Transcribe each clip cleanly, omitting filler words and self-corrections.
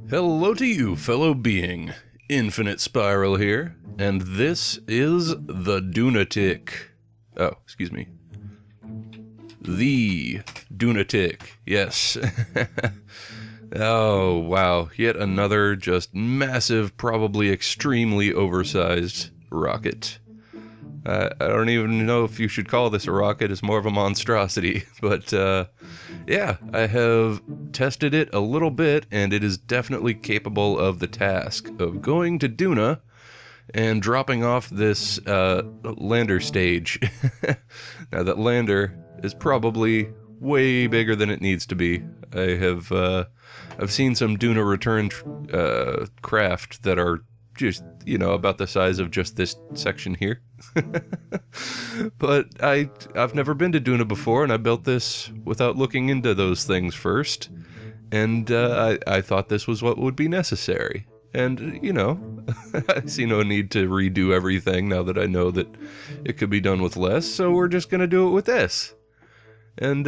Hello to you, fellow being. Infinite Spiral here, and this is the Dunatic. Oh, excuse me. The Dunatic, yes. Oh, wow. Yet another just massive, probably extremely oversized rocket. I don't even know if you should call this a rocket. It's more of a monstrosity. But, yeah, I have tested it a little bit, and it is definitely capable of the task of going to Duna and dropping off this lander stage. Now, that lander is probably way bigger than it needs to be. I've seen some Duna return craft that are just, about the size of just this section here. But I've never been to Duna before, and I built this without looking into those things first. And I thought this was what would be necessary. And, I see no need to redo everything now that I know that it could be done with less, so we're just going to do it with this. And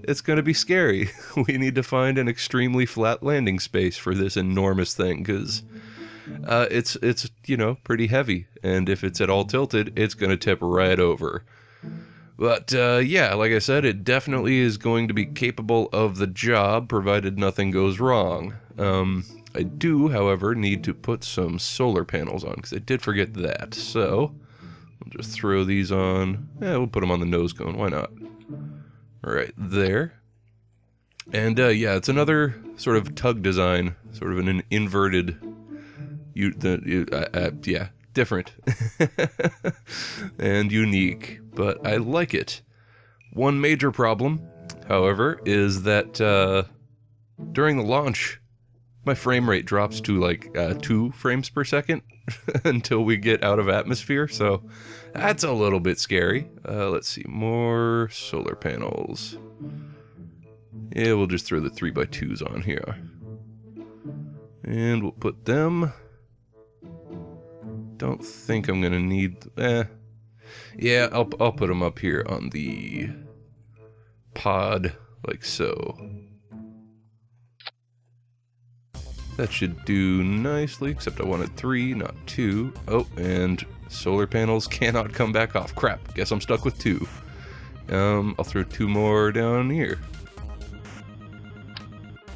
it's going to be scary. We need to find an extremely flat landing space for this enormous thing, because it's pretty heavy, and if it's at all tilted, it's going to tip right over. But yeah, like I said, it definitely is going to be capable of the job, provided nothing goes wrong. I do, however, need to put some solar panels on, because I did forget that. So I'll just throw these on. Yeah, we'll put them on the nose cone. Why not? Right there. And yeah, it's another sort of tug design, sort of an inverted. Yeah, different and unique, but I like it. One major problem, however, is that during the launch, my frame rate drops to like 2 frames per second until we get out of atmosphere, so that's a little bit scary. Let's see, more solar panels. Yeah, we'll just throw the 3x2s on here. And we'll put them... Don't think I'm gonna need... Yeah, I'll put them up here on the pod, like so. That should do nicely, except I wanted 3, not 2. Oh, and solar panels cannot come back off. Crap, guess I'm stuck with 2. I'll throw 2 more down here.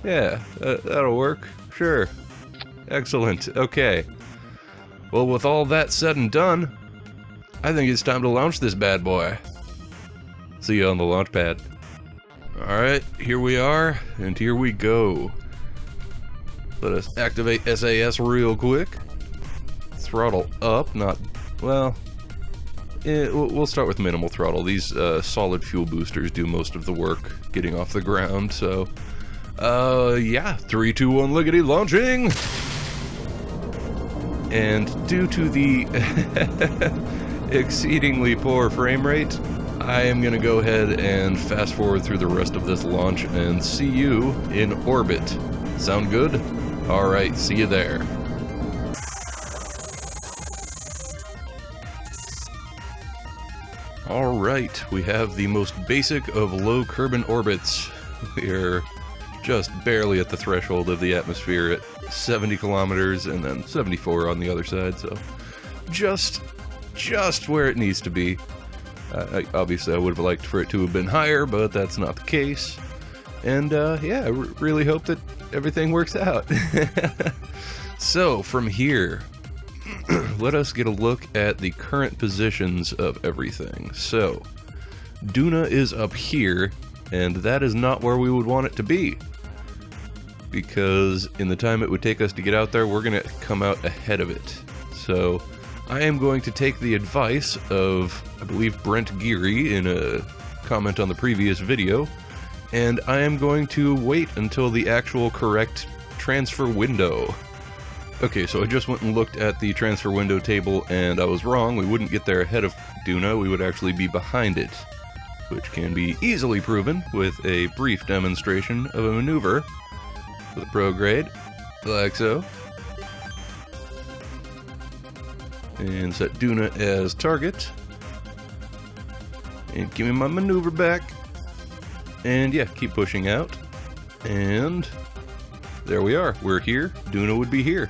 Yeah, that'll work. Sure. Excellent. Okay. Well, with all that said and done, I think it's time to launch this bad boy. See you on the launch pad. Alright, here we are, and here we go. Let us activate SAS real quick. Throttle up, not... well... we'll start with minimal throttle. These solid fuel boosters do most of the work getting off the ground, so... yeah, 3, 2, 1, lickety, launching! And due to the exceedingly poor frame rate, I am going to go ahead and fast forward through the rest of this launch and see you in orbit. Sound good? Alright, see you there. Alright, we have the most basic of low Kerbin orbits. We're just barely at the threshold of the atmosphere at 70 kilometers and then 74 on the other side, so just where it needs to be. Obviously I would have liked for it to have been higher, but that's not the case. And yeah, I really hope that everything works out. So from here, let us get a look at the current positions of everything. So Duna is up here, and that is not where we would want it to be, because in the time it would take us to get out there, we're going to come out ahead of it. So I am going to take the advice of, I believe, Brent Geary in a comment on the previous video, and I am going to wait until the actual correct transfer window. Okay, so I just went and looked at the transfer window table, and I was wrong. We wouldn't get there ahead of Duna, we would actually be behind it, which can be easily proven with a brief demonstration of a maneuver with a prograde, like so. And set Duna as target. And give me my maneuver back. And yeah, keep pushing out. And there we are. We're here. Duna would be here.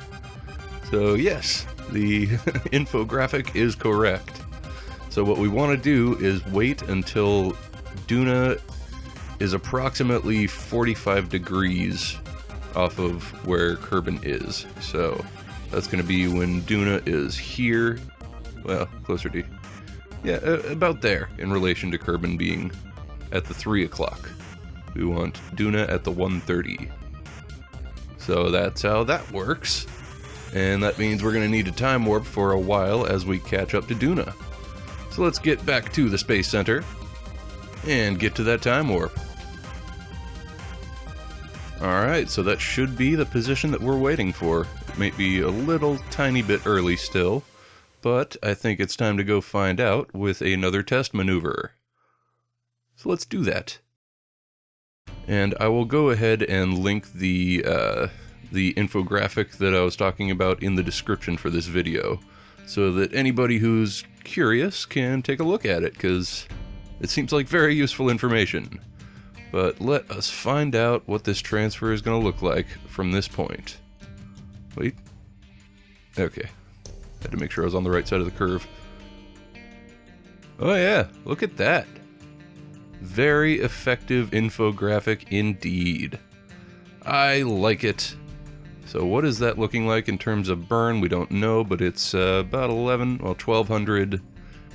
So yes, the infographic is correct. So what we want to do is wait until Duna is approximately 45 degrees off of where Kerbin is. So that's going to be when Duna is here. Well, closer to... yeah, about there in relation to Kerbin being at the 3 o'clock. We want Duna at the 1:30. So that's how that works. And that means we're going to need a time warp for a while as we catch up to Duna. So let's get back to the Space Center and get to that time warp. Alright, so that should be the position that we're waiting for. It may be a little tiny bit early still, but I think it's time to go find out with another test maneuver. So let's do that. And I will go ahead and link the infographic that I was talking about in the description for this video, so that anybody who's curious can take a look at it, because it seems like very useful information. But let us find out what this transfer is going to look like from this point. Wait. Okay. Had to make sure I was on the right side of the curve. Oh yeah, look at that. Very effective infographic indeed. I like it. So what is that looking like in terms of burn? We don't know, but it's about 1,200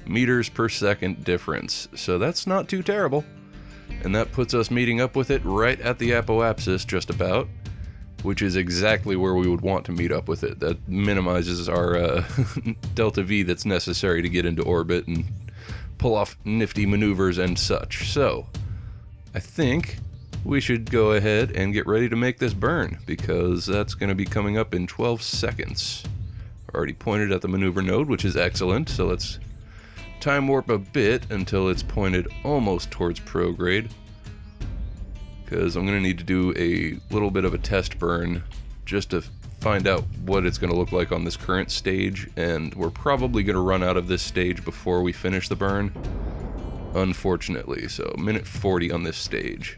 meters per second difference. So that's not too terrible. And that puts us meeting up with it right at the apoapsis, just about, which is exactly where we would want to meet up with it. That minimizes our delta V that's necessary to get into orbit and pull off nifty maneuvers and such. So I think we should go ahead and get ready to make this burn, because that's going to be coming up in 12 seconds. Already pointed at the maneuver node, which is excellent. So let's time warp a bit until it's pointed almost towards prograde, because I'm going to need to do a little bit of a test burn just to find out what it's going to look like on this current stage, and we're probably going to run out of this stage before we finish the burn, unfortunately. So minute 40 on this stage.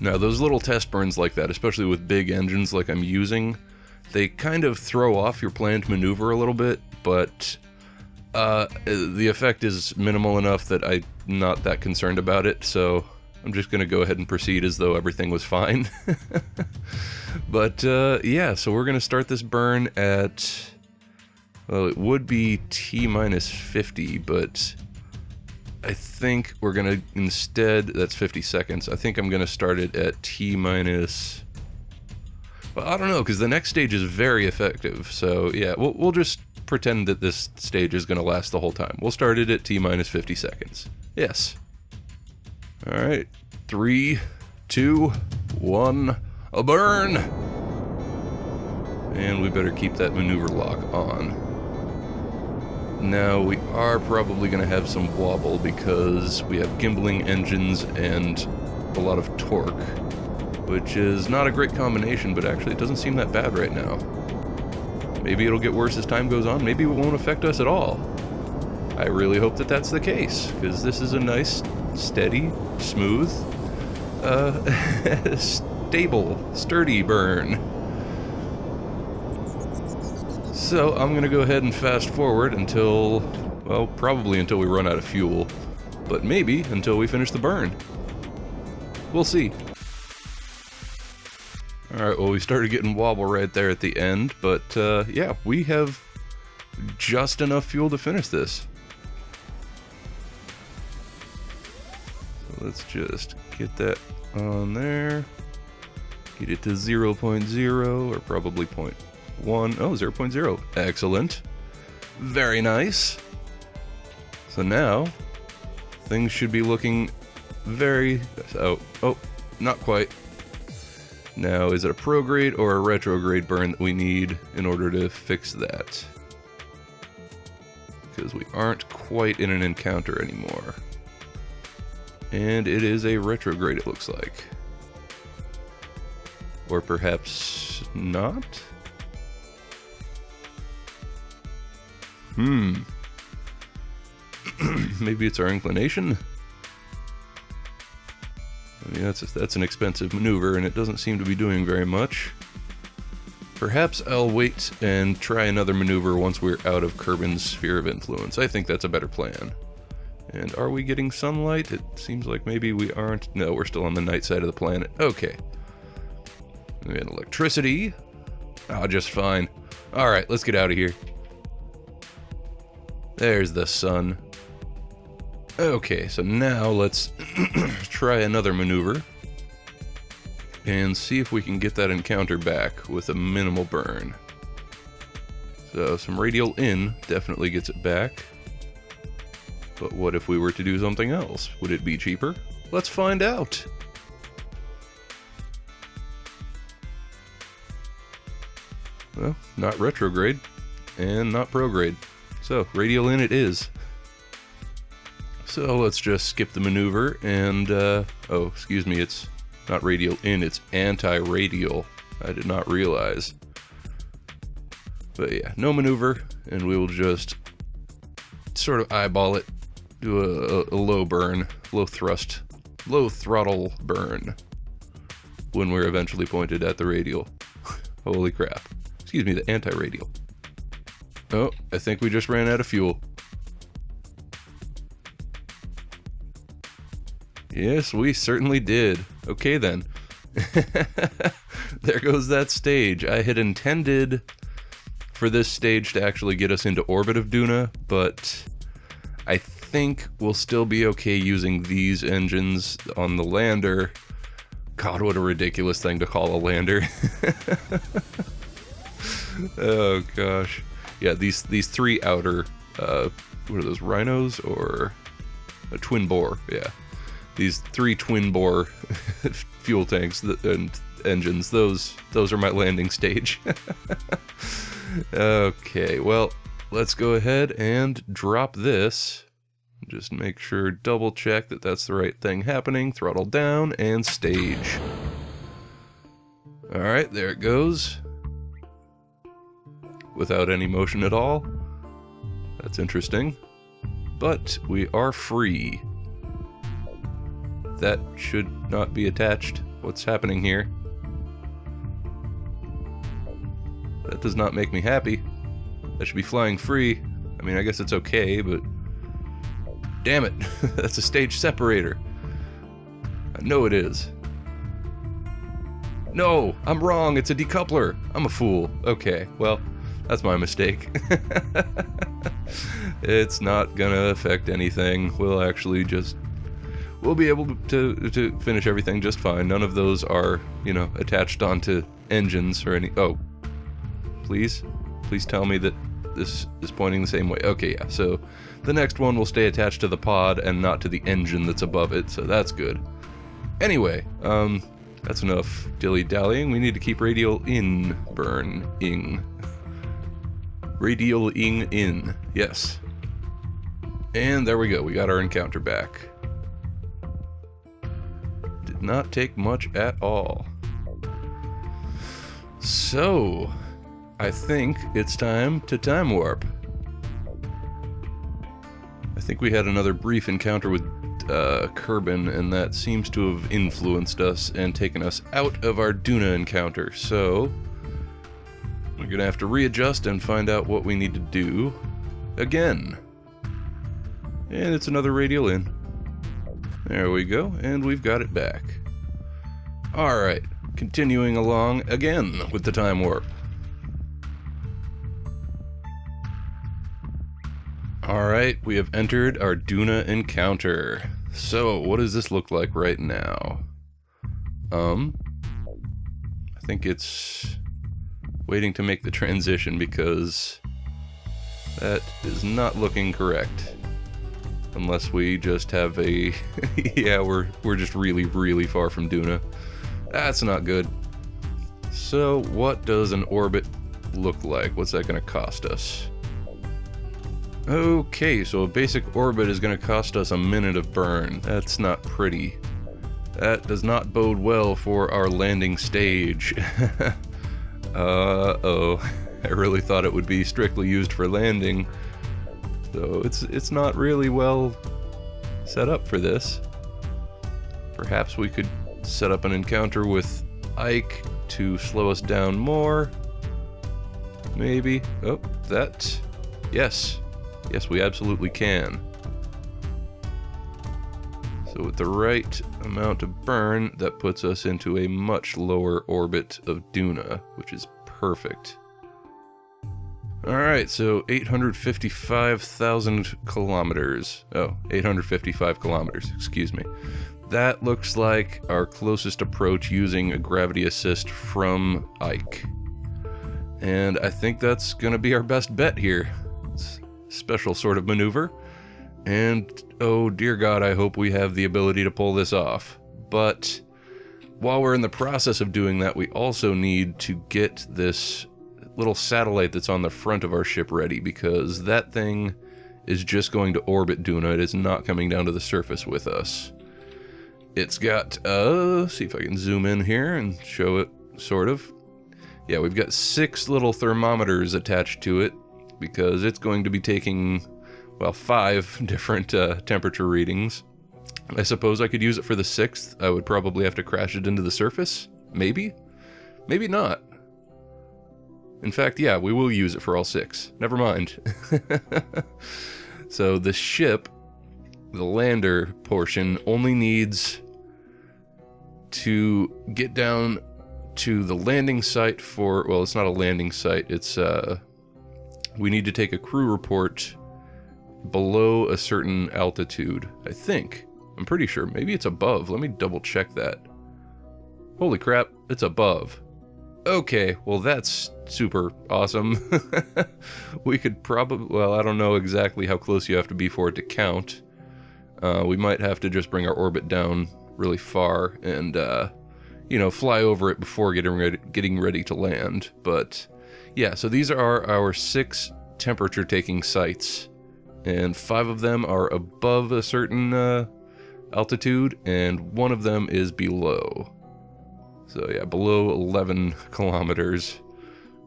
Now those little test burns like that, especially with big engines like I'm using, they kind of throw off your planned maneuver a little bit, but the effect is minimal enough that I'm not that concerned about it, so I'm just going to go ahead and proceed as though everything was fine. But yeah, so we're going to start this burn at, well, it would be T-minus 50, but I think we're going to instead, that's 50 seconds, I think I'm going to start it at T-minus, well, I don't know, because the next stage is very effective, so yeah, we'll just pretend that this stage is going to last the whole time. We'll start it at T-minus 50 seconds. Yes. Alright. 3, 2, 1, a burn! And we better keep that maneuver lock on. Now, we are probably going to have some wobble because we have gimbaling engines and a lot of torque, which is not a great combination, but actually it doesn't seem that bad right now. Maybe it'll get worse as time goes on. Maybe it won't affect us at all. I really hope that that's the case, because this is a nice, steady, smooth, stable, sturdy burn. So I'm going to go ahead and fast forward until, well, probably until we run out of fuel, but maybe until we finish the burn. We'll see. Alright, well, we started getting wobble right there at the end, but yeah, we have just enough fuel to finish this. So let's just get that on there. Get it to 0.0, or probably 0.1. Oh, 0.0. Excellent. Very nice. So now, things should be looking very... Oh, not quite. Now, is it a prograde or a retrograde burn that we need in order to fix that? Because we aren't quite in an encounter anymore. And it is a retrograde, it looks like. Or perhaps not? Maybe it's our inclination? I mean, that's an expensive maneuver, and it doesn't seem to be doing very much. Perhaps I'll wait and try another maneuver once we're out of Kerbin's sphere of influence. I think that's a better plan. And are we getting sunlight? It seems like maybe we aren't. No, we're still on the night side of the planet. Okay. We had electricity. Ah, just fine. Alright, let's get out of here. There's the sun. Okay, so now let's try another maneuver and see if we can get that encounter back with a minimal burn. So some radial in definitely gets it back. But what if we were to do something else? Would it be cheaper? Let's find out! Well, not retrograde, and not prograde. So, radial in it is. So let's just skip the maneuver and, oh, excuse me, it's not radial in, it's anti-radial. I did not realize. But yeah, no maneuver, and we will just sort of eyeball it, do a low burn, low thrust, low throttle burn when we're eventually pointed at the radial. Holy crap. Excuse me, the anti-radial. Oh, I think we just ran out of fuel. Yes, we certainly did. Okay then. There goes that stage. I had intended for this stage to actually get us into orbit of Duna, but I think we'll still be okay using these engines on the lander. God, what a ridiculous thing to call a lander. Oh gosh. Yeah, these three outer, what are those, rhinos or a twin bore? Yeah. These three twin bore fuel tanks and engines, those are my landing stage. Okay, well, let's go ahead and drop this. Just make sure, double check that that's the right thing happening. Throttle down and stage. Alright, there it goes. Without any motion at all. That's interesting. But we are free. That should not be attached. What's happening here? That does not make me happy. That should be flying free. I mean, I guess it's okay, but... Damn it! That's a stage separator. I know it is. No! I'm wrong! It's a decoupler! I'm a fool. Okay, well, that's my mistake. It's not gonna affect anything. We'll actually just... We'll be able to finish everything just fine. None of those are, you know, attached onto engines or any... Oh. Please? Please tell me that this is pointing the same way. Okay, yeah. So the next one will stay attached to the pod and not to the engine that's above it, so that's good. Anyway, that's enough dilly-dallying. We need to keep radial in burning. Radial-ing in. Yes. And there we go. We got our encounter back. Did not take much at all. So, I think it's time to time warp. I think we had another brief encounter with Kerbin, and that seems to have influenced us and taken us out of our Duna encounter. So, we're gonna have to readjust and find out what we need to do again. And it's another radial in. There we go, and we've got it back. Alright, continuing along again with the time warp. Alright, we have entered our Duna encounter. So, what does this look like right now? I think it's waiting to make the transition because that is not looking correct. Unless we just have a... yeah, we're just really, really far from Duna. That's not good. So, what does an orbit look like? What's that going to cost us? Okay, so a basic orbit is going to cost us a minute of burn. That's not pretty. That does not bode well for our landing stage. Uh-oh. I really thought it would be strictly used for landing. So it's not really well set up for this. Perhaps we could set up an encounter with Ike to slow us down more. Maybe. Oh, that. Yes. Yes, we absolutely can. So with the right amount of burn, that puts us into a much lower orbit of Duna, which is perfect. Alright, so 855,000 kilometers. Oh, 855 kilometers, excuse me. That looks like our closest approach using a gravity assist from Ike. And I think that's going to be our best bet here. It's a special sort of maneuver. And, oh dear God, I hope we have the ability to pull this off. But while we're in the process of doing that, we also need to get this little satellite that's on the front of our ship ready, because that thing is just going to orbit Duna. It is not coming down to the surface with us. It's got, see if I can zoom in here and show it, sort of. Yeah, we've got 6 little thermometers attached to it, because it's going to be taking, well, 5 different temperature readings. I suppose I could use it for the 6th. I would probably have to crash it into the surface. Maybe? Maybe not. In fact, yeah, we will use it for all 6. Never mind. So the ship, the lander portion, only needs to get down to the landing site for, well, it's not a landing site, it's, we need to take a crew report below a certain altitude, I think. I'm pretty sure. Maybe it's above. Let me double check that. Holy crap, it's above. Okay, well that's super awesome. We could probably, well, I don't know exactly how close you have to be for it to count. We might have to just bring our orbit down really far and, you know, fly over it before getting ready to land. But yeah, so these are our 6 temperature taking sites, and 5 of them are above a certain altitude, and 1 of them is below. So yeah, below 11 kilometers,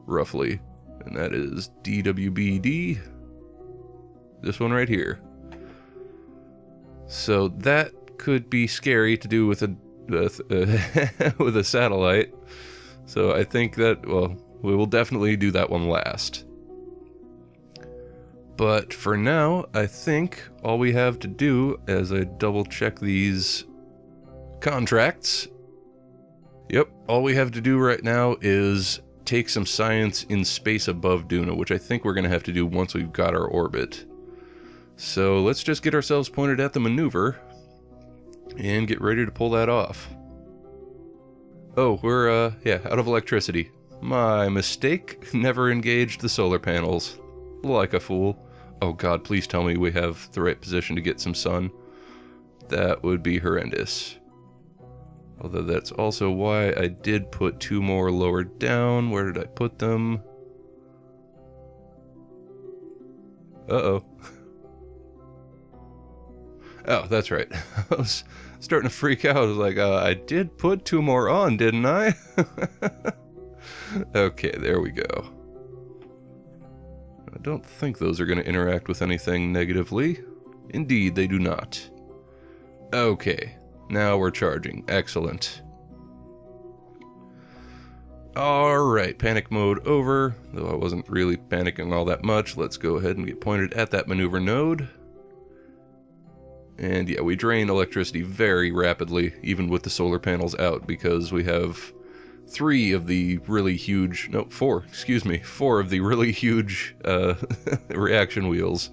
roughly. And that is DWBD. This one right here. So that could be scary to do with a with a satellite. So I think that, well, we will definitely do that one last. But for now, I think all we have to do, as I double check these contracts, yep, all we have to do right now is take some science in space above Duna, which I think we're going to have to do once we've got our orbit. So let's just get ourselves pointed at the maneuver and get ready to pull that off. Oh, we're, yeah, out of electricity. My mistake, never engaged the solar panels. Like a fool. Oh god, please tell me we have the right position to get some sun. That would be horrendous. Although that's also why I did put 2 more lower down. Where did I put them? Uh-oh. Oh, that's right. I was starting to freak out. I was like, I did put 2 more on, didn't I? Okay, there we go. I don't think those are going to interact with anything negatively. Indeed, they do not. Okay, now we're charging. Excellent. Alright, panic mode over. Though I wasn't really panicking all that much, let's go ahead and get pointed at that maneuver node. And yeah, we drain electricity very rapidly, even with the solar panels out, because we have 4 of the really huge reaction wheels.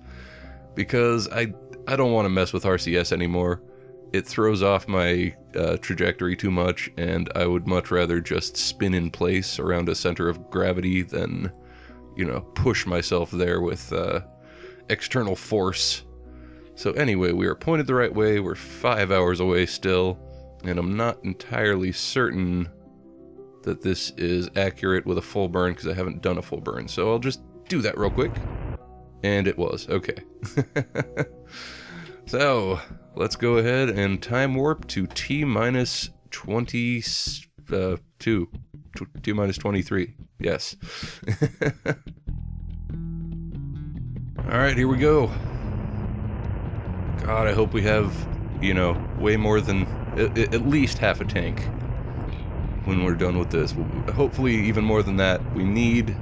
Because I don't want to mess with RCS anymore. It throws off my trajectory too much, and I would much rather just spin in place around a center of gravity than, you know, push myself there with external force. So anyway, we are pointed the right way. We're 5 hours away still, and I'm not entirely certain that this is accurate with a full burn because I haven't done a full burn. So I'll just do that real quick. And it was. Okay. So let's go ahead and time warp to T-minus 22. T-minus 23. Yes. Alright, here we go. God, I hope we have, you know, way more than at least half a tank when we're done with this. Hopefully even more than that. We need,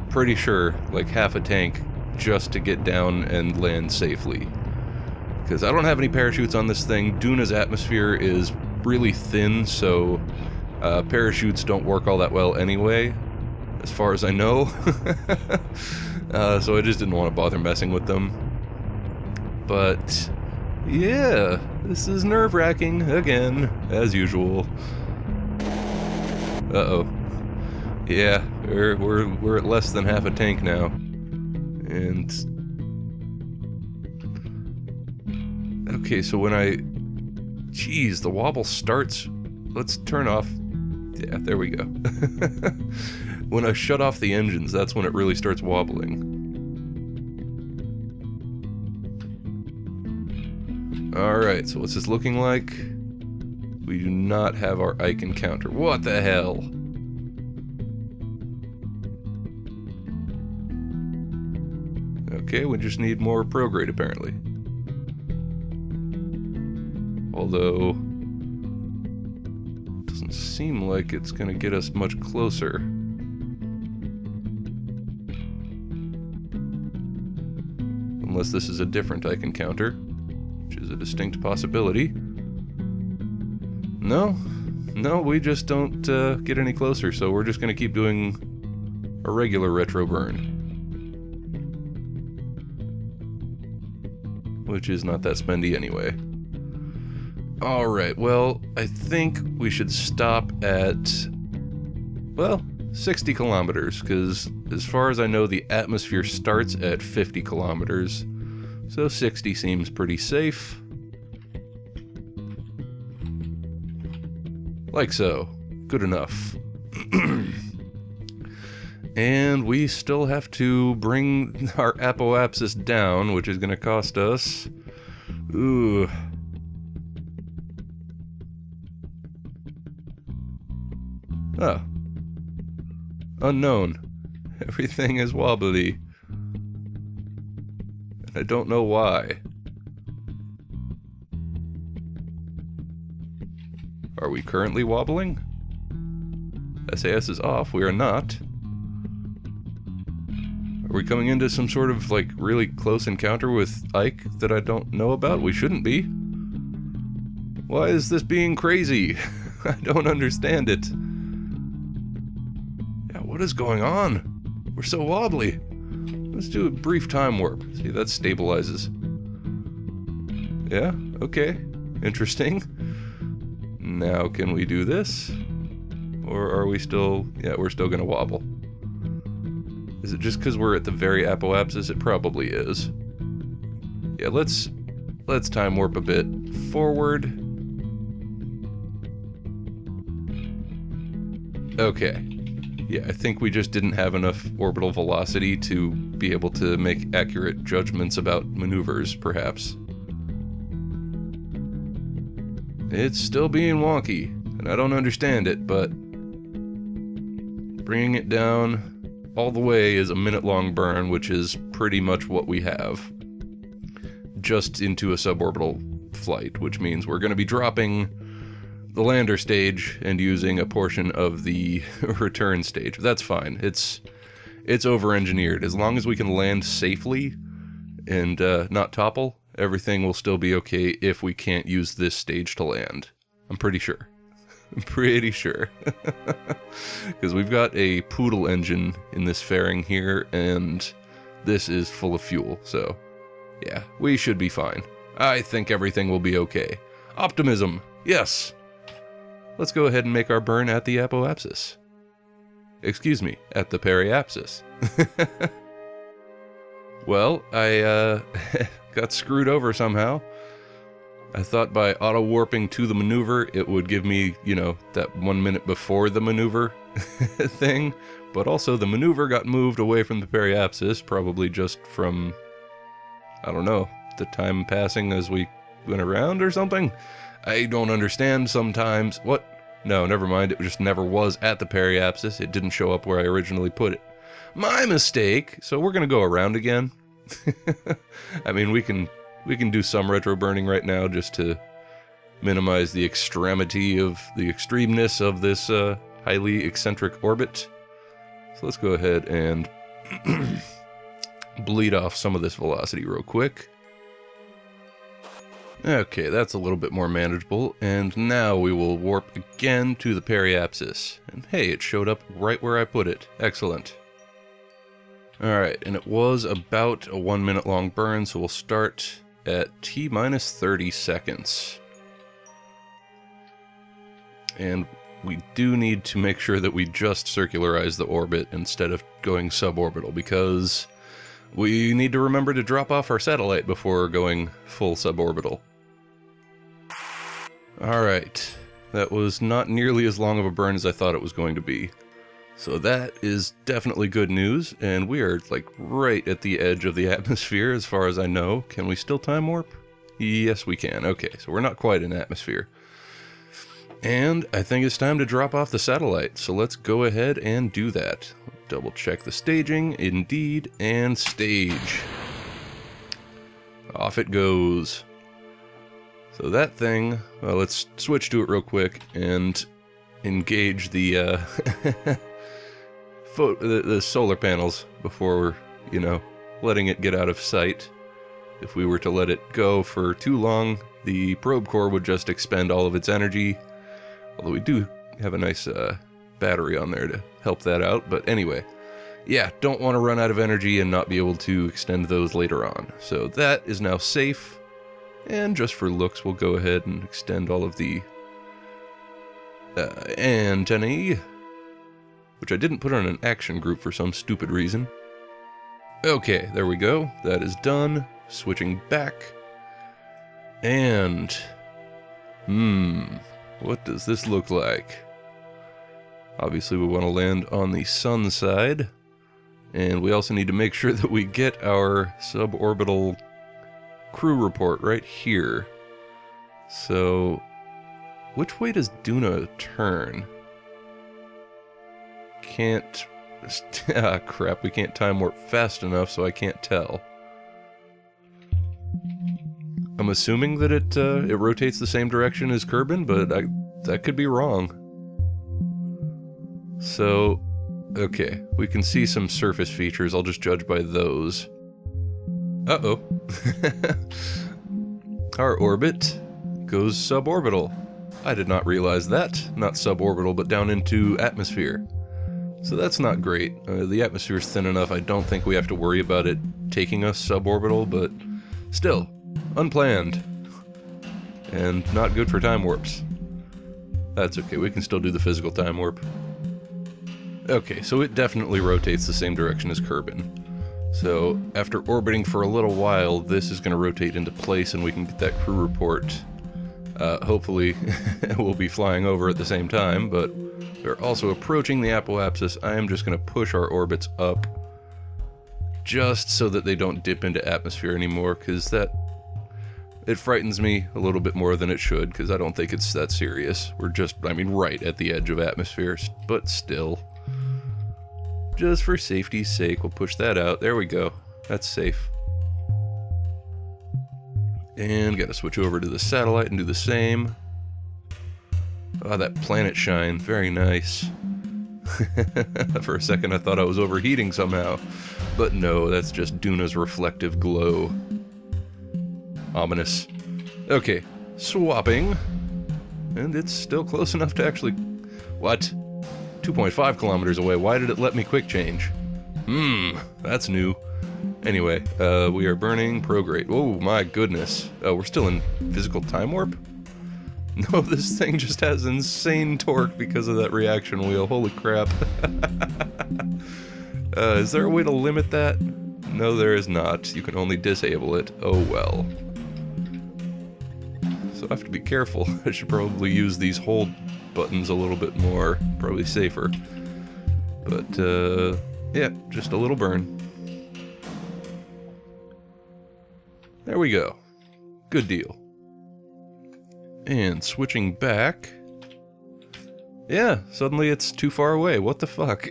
pretty sure, like half a tank just to get down and land safely. Because I don't have any parachutes on this thing. Duna's atmosphere is really thin, so parachutes don't work all that well anyway, as far as I know. So I just didn't want to bother messing with them. But yeah, this is nerve-wracking again, as usual. Uh-oh. Yeah, we're at less than half a tank now. And okay, so when jeez, the wobble starts. Let's turn off. Yeah, there we go. When I shut off the engines, that's when it really starts wobbling. Alright, so what's this looking like? We do not have our Ike encounter. What the hell? Okay, we just need more prograde apparently. Although, it doesn't seem like it's going to get us much closer. Unless this is a different Ike encounter, which is a distinct possibility. No, we just don't get any closer, so we're just going to keep doing a regular retro burn. Which is not that spendy anyway. Alright, well, I think we should stop at, well, 60 kilometers, because as far as I know, the atmosphere starts at 50 kilometers, so 60 seems pretty safe. Like so. Good enough. And we still have to bring our apoapsis down, which is going to cost us... Ooh... Oh. Unknown. Everything is wobbly. I don't know why. Are we currently wobbling? SAS is off. We are not. Are we coming into some sort of, like, really close encounter with Ike that I don't know about? We shouldn't be. Why is this being crazy? I don't understand it. Yeah, what is going on? We're so wobbly. Let's do a brief time warp. See, that stabilizes. Yeah, okay. Interesting. Now, can we do this? Or are we still... Yeah, we're still gonna wobble. Is it just because we're at the very apoapsis? It probably is. Yeah, let's time warp a bit forward. Okay. Yeah, I think we just didn't have enough orbital velocity to be able to make accurate judgments about maneuvers, perhaps. It's still being wonky, and I don't understand it, but bringing it down all the way is a minute-long burn, which is pretty much what we have. Just into a suborbital flight, which means we're going to be dropping the lander stage and using a portion of the return stage. That's fine. It's over-engineered. As long as we can land safely and not topple, everything will still be okay if we can't use this stage to land. I'm pretty sure. I'm pretty sure. Because we've got a poodle engine in this fairing here, and this is full of fuel, so yeah, we should be fine. I think everything will be okay. Optimism, yes! Let's go ahead and make our burn at the apoapsis. Excuse me, at the periapsis. Well, I got screwed over somehow. I thought by auto-warping to the maneuver, it would give me, you know, that 1 minute before the maneuver thing. But also, the maneuver got moved away from the periapsis, probably just from, I don't know, the time passing as we went around or something? I don't understand sometimes. What? No, never mind. It just never was at the periapsis. It didn't show up where I originally put it. My mistake! So we're gonna go around again. I mean, we can do some retro burning right now just to minimize the extremeness of this highly eccentric orbit. So let's go ahead and bleed off some of this velocity real quick. Okay, that's a little bit more manageable, and now we will warp again to the periapsis. And hey, it showed up right where I put it. Excellent. Alright, and it was about a 1 minute long burn, so we'll start at T-minus 30 seconds. And we do need to make sure that we just circularize the orbit instead of going suborbital, because we need to remember to drop off our satellite before going full suborbital. Alright, that was not nearly as long of a burn as I thought it was going to be. So that is definitely good news, and we are like right at the edge of the atmosphere as far as I know. Can we still time warp? Yes, we can. Okay, so we're not quite in atmosphere. And I think it's time to drop off the satellite, so let's go ahead and do that. Double check the staging, indeed, and stage. Off it goes. So that thing, well, let's switch to it real quick and engage the the solar panels before, letting it get out of sight. If we were to let it go for too long, the probe core would just expend all of its energy. Although we do have a nice battery on there to help that out. But anyway, yeah, don't want to run out of energy and not be able to extend those later on. So that is now safe. And just for looks, we'll go ahead and extend all of the antennae, which I didn't put on an action group for some stupid reason. Okay, there we go. That is done. Switching back. And... what does this look like? Obviously we want to land on the sun side, and we also need to make sure that we get our suborbital crew report right here. So, which way does Duna turn? Can't... ah, crap, we can't time warp fast enough, so I can't tell. I'm assuming that it rotates the same direction as Kerbin, but that could be wrong. So, okay, we can see some surface features. I'll just judge by those. Uh-oh. Our orbit goes suborbital. I did not realize that. Not suborbital, but down into atmosphere. So that's not great. The atmosphere is thin enough, I don't think we have to worry about it taking us suborbital, but still, unplanned. And not good for time warps. That's okay, we can still do the physical time warp. Okay, so it definitely rotates the same direction as Kerbin. So, after orbiting for a little while, this is going to rotate into place and we can get that crew report. Hopefully, we'll be flying over at the same time, but we're also approaching the apoapsis. I am just going to push our orbits up just so that they don't dip into atmosphere anymore, because it frightens me a little bit more than it should, because I don't think it's that serious. We're just, right at the edge of atmosphere, but still. Just for safety's sake, we'll push that out. There we go. That's safe. And gotta switch over to the satellite and do the same. Oh, that planet shine. Very nice. For a second I thought I was overheating somehow. But no, that's just Duna's reflective glow. Ominous. Okay, swapping. And it's still close enough to actually... What? 2.5 kilometers away. Why did it let me quick change? That's new. Anyway, we are burning prograde. Oh my goodness. Oh, we're still in physical time warp? No, this thing just has insane torque because of that reaction wheel. Holy crap. Is there a way to limit that? No, there is not. You can only disable it. Oh well. So I have to be careful. I should probably use these hold buttons a little bit more. Probably safer. But, yeah, just a little burn. There we go. Good deal. And switching back... Yeah, suddenly it's too far away. What the fuck?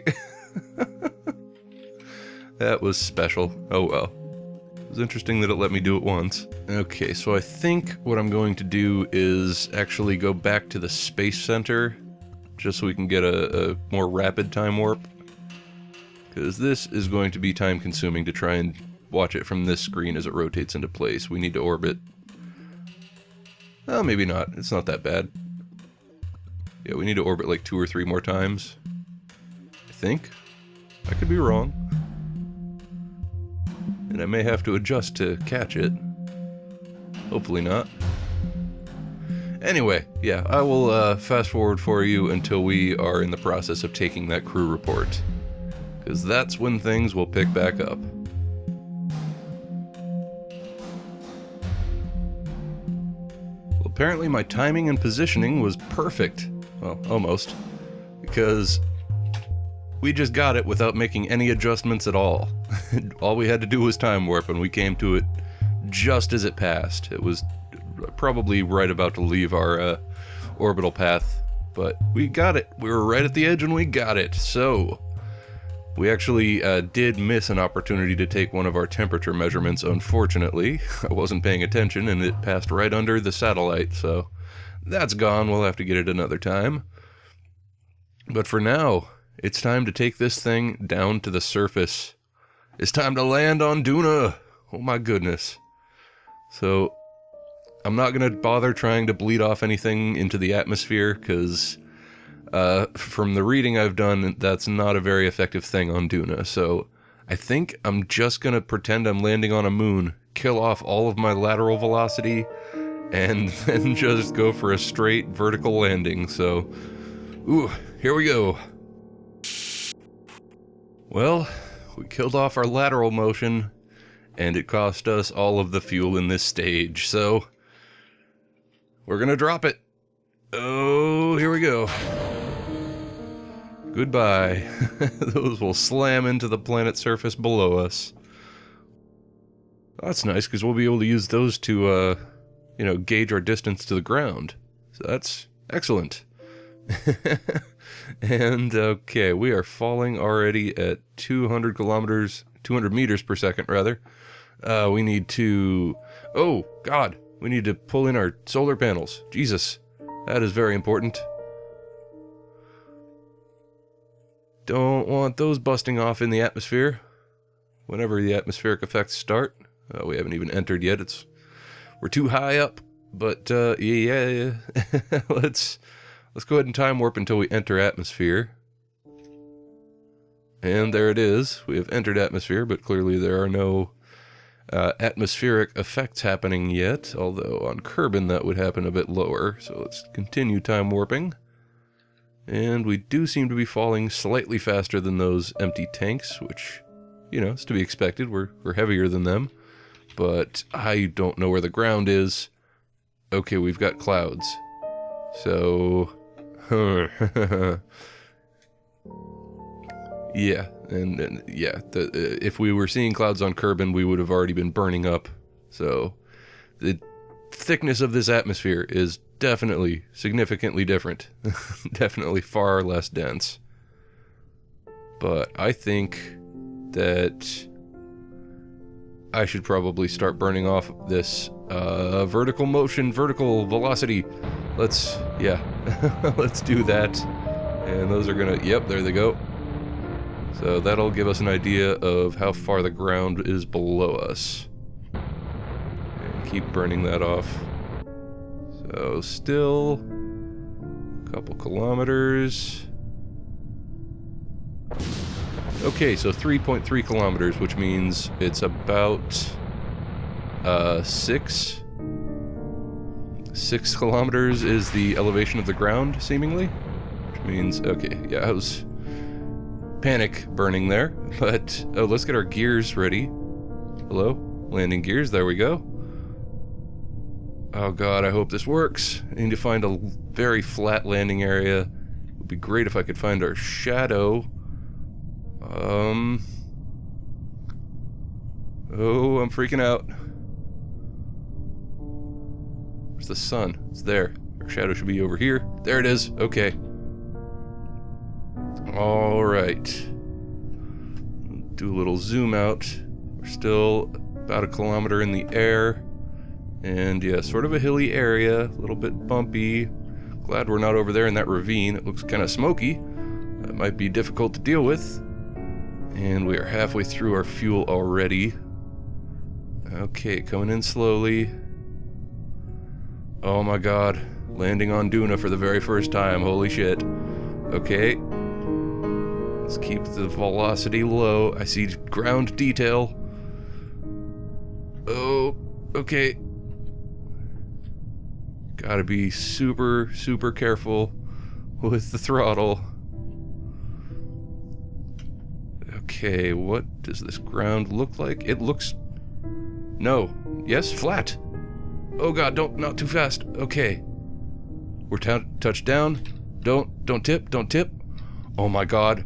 That was special. Oh well. It was interesting that it let me do it once. Okay, so I think what I'm going to do is actually go back to the Space Center, just so we can get a more rapid time warp. Because this is going to be time consuming to try and watch it from this screen as it rotates into place. We need to orbit. Oh, maybe not. It's not that bad. Yeah, we need to orbit like 2 or 3 more times. I think. I could be wrong. And I may have to adjust to catch it. Hopefully not. Anyway, yeah, I will fast forward for you until we are in the process of taking that crew report. Because that's when things will pick back up. Well, apparently my timing and positioning was perfect. Well, almost. Because we just got it without making any adjustments at all. All we had to do was time warp, and we came to it just as it passed. It was probably right about to leave our orbital path, but we got it. We were right at the edge and we got it. So we actually did miss an opportunity to take one of our temperature measurements, unfortunately. I wasn't paying attention and it passed right under the satellite, so that's gone. We'll have to get it another time. But for now, it's time to take this thing down to the surface. It's time to land on Duna. Oh my goodness. So I'm not going to bother trying to bleed off anything into the atmosphere, because from the reading I've done, that's not a very effective thing on Duna. So I think I'm just going to pretend I'm landing on a moon, kill off all of my lateral velocity, and then just go for a straight vertical landing. So, ooh, here we go. Well, we killed off our lateral motion, and it cost us all of the fuel in this stage, so we're gonna drop it. Oh, here we go. Goodbye. Those will slam into the planet's surface below us. That's nice, because we'll be able to use those to, gauge our distance to the ground. So that's excellent. And, okay, we are falling already at 200 meters per second, rather. We need to... Oh, God! We need to pull in our solar panels. Jesus. That is very important. Don't want those busting off in the atmosphere. Whenever the atmospheric effects start. We haven't even entered yet. We're too high up. But, yeah. Let's go ahead and time warp until we enter atmosphere. And there it is. We have entered atmosphere, but clearly there are no atmospheric effects happening yet, although on Kerbin that would happen a bit lower. So let's continue time warping. And we do seem to be falling slightly faster than those empty tanks, which, is to be expected. We're heavier than them. But I don't know where the ground is. Okay, we've got clouds. So... yeah, and yeah, if we were seeing clouds on Kerbin, we would have already been burning up. So the thickness of this atmosphere is definitely significantly different. Definitely far less dense. But I think that I should probably start burning off this vertical velocity. Let's do that. And those are gonna, yep, there they go. So that'll give us an idea of how far the ground is below us. And keep burning that off. So still a couple kilometers. Okay, so 3.3 kilometers, which means it's about 6 kilometers is the elevation of the ground, seemingly. Which means, okay, yeah, I was panic burning there, but, oh, let's get our gears ready. Hello? Landing gears, there we go. Oh god, I hope this works. I need to find a very flat landing area. It would be great if I could find our shadow. Oh, I'm freaking out. Where's the sun? It's there. Our shadow should be over here. There it is. Okay. Alright. Do a little zoom out. We're still about 1 kilometer in the air. And yeah, sort of a hilly area, a little bit bumpy. Glad we're not over there in that ravine. It looks kind of smoky. That might be difficult to deal with. And we are halfway through our fuel already. Okay, coming in slowly. Oh my god. Landing on Duna for the very first time. Holy shit. Okay. Let's keep the velocity low. I see ground detail. Oh, okay. Gotta be super, super careful with the throttle. Okay, what does this ground look like? It looks... No. Yes, flat. Oh god, not too fast. Okay. We're touched down. Don't tip, don't tip. Oh my god.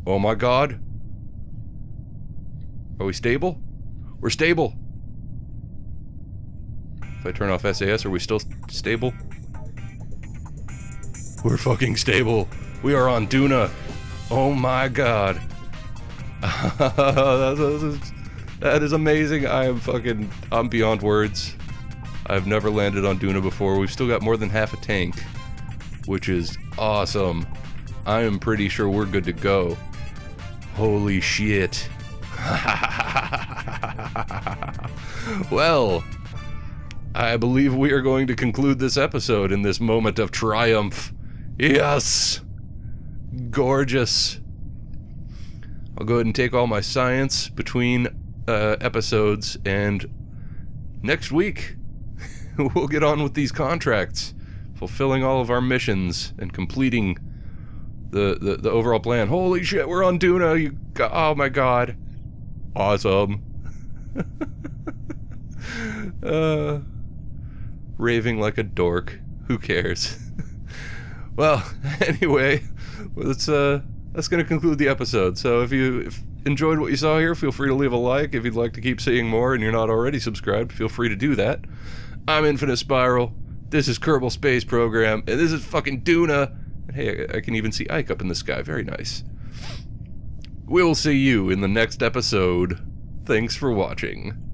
Oh my god. Are we stable? We're stable. If I turn off SAS, are we still stable? We're fucking stable. We are on Duna. Oh my god. That is amazing. I'm beyond words. I've never landed on Duna before. We've still got more than half a tank, which is awesome. I am pretty sure we're good to go. Holy shit. Well, I believe we are going to conclude this episode in this moment of triumph. Yes! Gorgeous. I'll go ahead and take all my science between episodes, and next week we'll get on with these contracts, fulfilling all of our missions and completing the overall plan. Holy shit, we're on Duna! Oh my god. Awesome. Raving like a dork. Who cares? Well, anyway, that's going to conclude the episode. So if you enjoyed what you saw here, feel free to leave a like. If you'd like to keep seeing more and you're not already subscribed, feel free to do that. I'm Infinite Spiral. This is Kerbal Space Program, and this is fucking Duna. And hey, I can even see Ike up in the sky. Very nice. We'll see you in the next episode. Thanks for watching.